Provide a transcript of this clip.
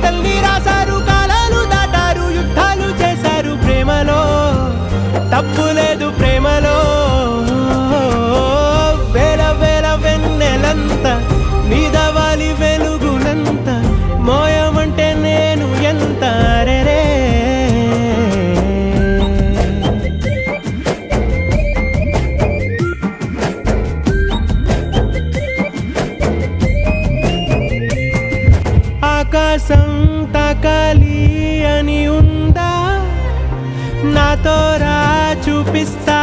కవితల్ని రాశారు, కాలాలు దాటారు, యుద్ధాలు చేశారు, ప్రేమలో తప్పు లేదు ప్రేమలో. వేల వేల వెన్నెలంత మీద వాలి వెలుగునంత మోయమంటే నేను ఎంత రే. ఆకాశం తాకాలి అని ఉందా, నాతో రా చూపిస్తా